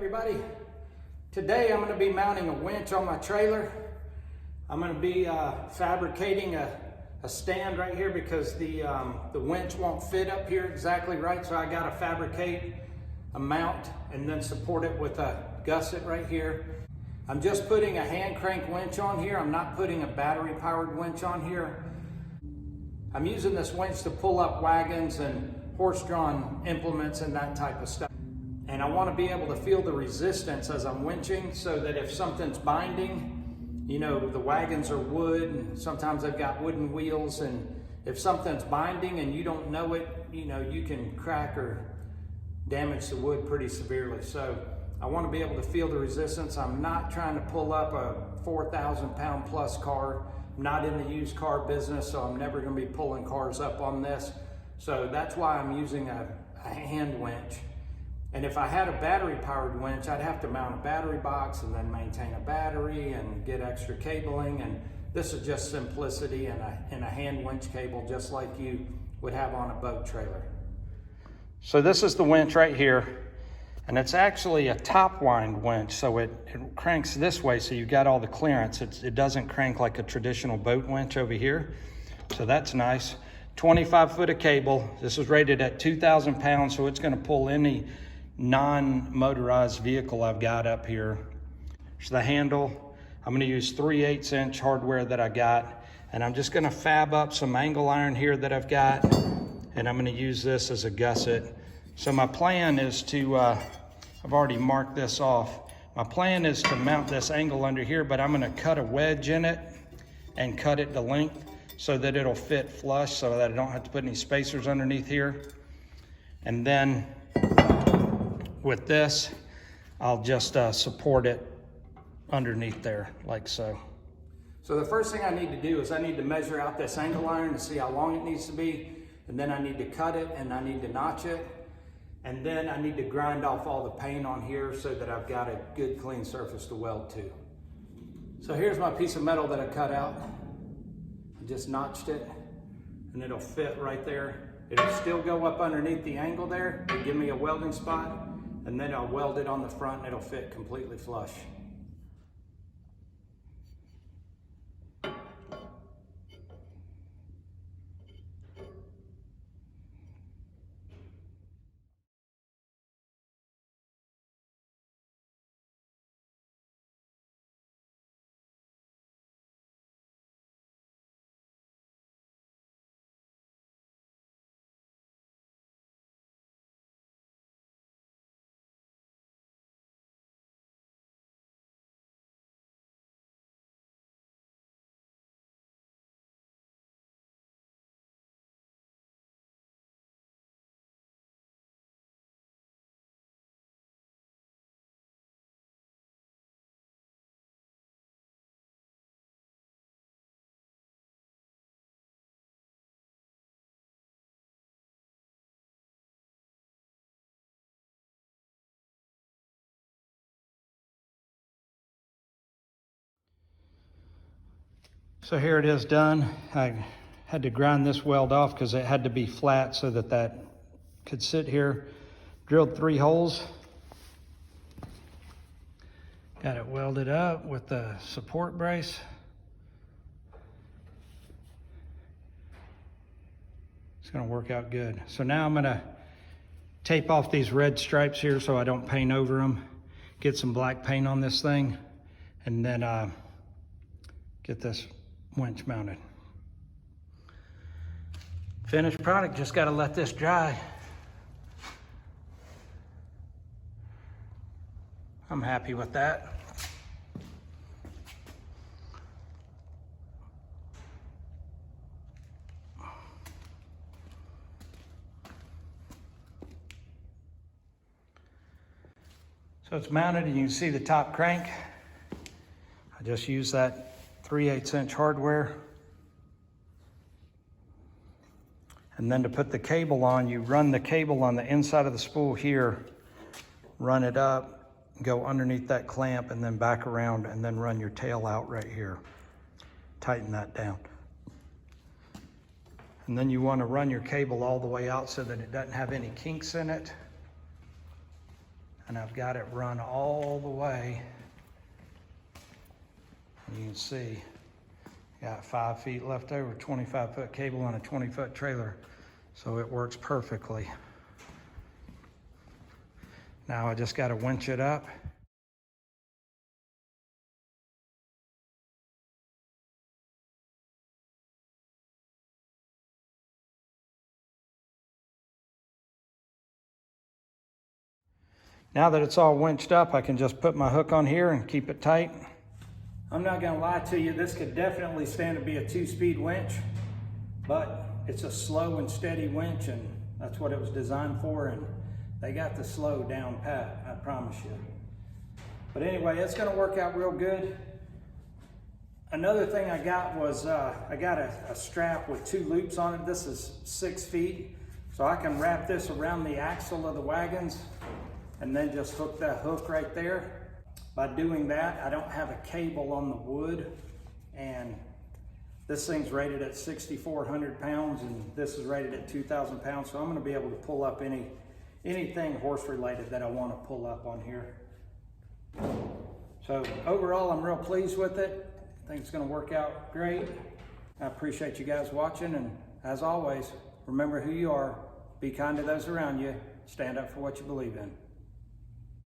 everybody. Today I'm going to be mounting a winch on my trailer. I'm going to be fabricating a stand right here because the winch won't fit up here exactly right, so I got to fabricate a mount and then support it with a gusset right here. I'm just putting a hand crank winch on here. I'm not putting a battery powered winch on here. I'm using this winch to pull up wagons and horse-drawn implements and that type of stuff. And I want to be able to feel the resistance as I'm winching so that if something's binding, you know, the wagons are wood and sometimes they've got wooden wheels, and if something's binding and you don't know it, you know, you can crack or damage the wood pretty severely. So I want to be able to feel the resistance. I'm not trying to pull up a 4,000 pound plus car. I'm not in the used car business, so I'm never going to be pulling cars up on this. So that's why I'm using a hand winch. And if I had a battery powered winch, I'd have to mount a battery box and then maintain a battery and get extra cabling. And this is just simplicity and a hand winch cable, just like you would have on a boat trailer. So this is the winch right here. And it's actually a top wind winch. So it cranks this way, so you got all the clearance. It doesn't crank like a traditional boat winch over here. So that's nice. 25 foot of cable. This is rated at 2,000 pounds, so it's gonna pull any non-motorized vehicle I've got up here. There's the handle. I'm gonna use 3/8 inch hardware that I got, and I'm just gonna fab up some angle iron here that I've got, and I'm gonna use this as a gusset. So my plan is to, I've already marked this off. My plan is to mount this angle under here, but I'm gonna cut a wedge in it and cut it to length so that it'll fit flush, so that I don't have to put any spacers underneath here. And then with this, I'll just support it underneath there, like so. So the first thing I need to do is I need to measure out this angle iron to see how long it needs to be, and then I need to cut it and I need to notch it, and then I need to grind off all the paint on here so that I've got a good clean surface to weld to. So here's my piece of metal that I cut out. I just notched it and it'll fit right there. It'll still go up underneath the angle there and give me a welding spot, and then I'll weld it on the front and it'll fit completely flush. So here it is done. I had to grind this weld off because it had to be flat so that that could sit here. Drilled 3 holes. Got it welded up with the support brace. It's gonna work out good. So now I'm gonna tape off these red stripes here so I don't paint over them. Get some black paint on this thing, and then get this winch mounted. Finished product, just gotta let this dry. I'm happy with that. So it's mounted and you can see the top crank. I just use that 3/8 inch hardware. And then to put the cable on, you run the cable on the inside of the spool here, run it up, go underneath that clamp, and then back around, and then run your tail out right here. Tighten that down. And then you want to run your cable all the way out so that it doesn't have any kinks in it. and I've got it run all the way. You can see, got 5 feet left over, 25-foot cable on a 20-foot trailer. So it works perfectly. Now I just got to winch it up. Now that it's all winched up, I can just put my hook on here and keep it tight. I'm not gonna lie to you, this could definitely stand to be a 2-speed winch, but it's a slow and steady winch, and that's what it was designed for, and they got the slow down pat, I promise you. But anyway, it's gonna work out real good. Another thing I got was, I got a strap with 2 loops on it. This is 6 feet, so I can wrap this around the axle of the wagons and then just hook that hook right there. By doing that, I don't have a cable on the wood, and this thing's rated at 6,400 pounds and this is rated at 2,000 pounds. So I'm gonna be able to pull up anything horse related that I wanna pull up on here. So overall, I'm real pleased with it. I think it's gonna work out great. I appreciate you guys watching, and as always, remember who you are, be kind to those around you, stand up for what you believe in.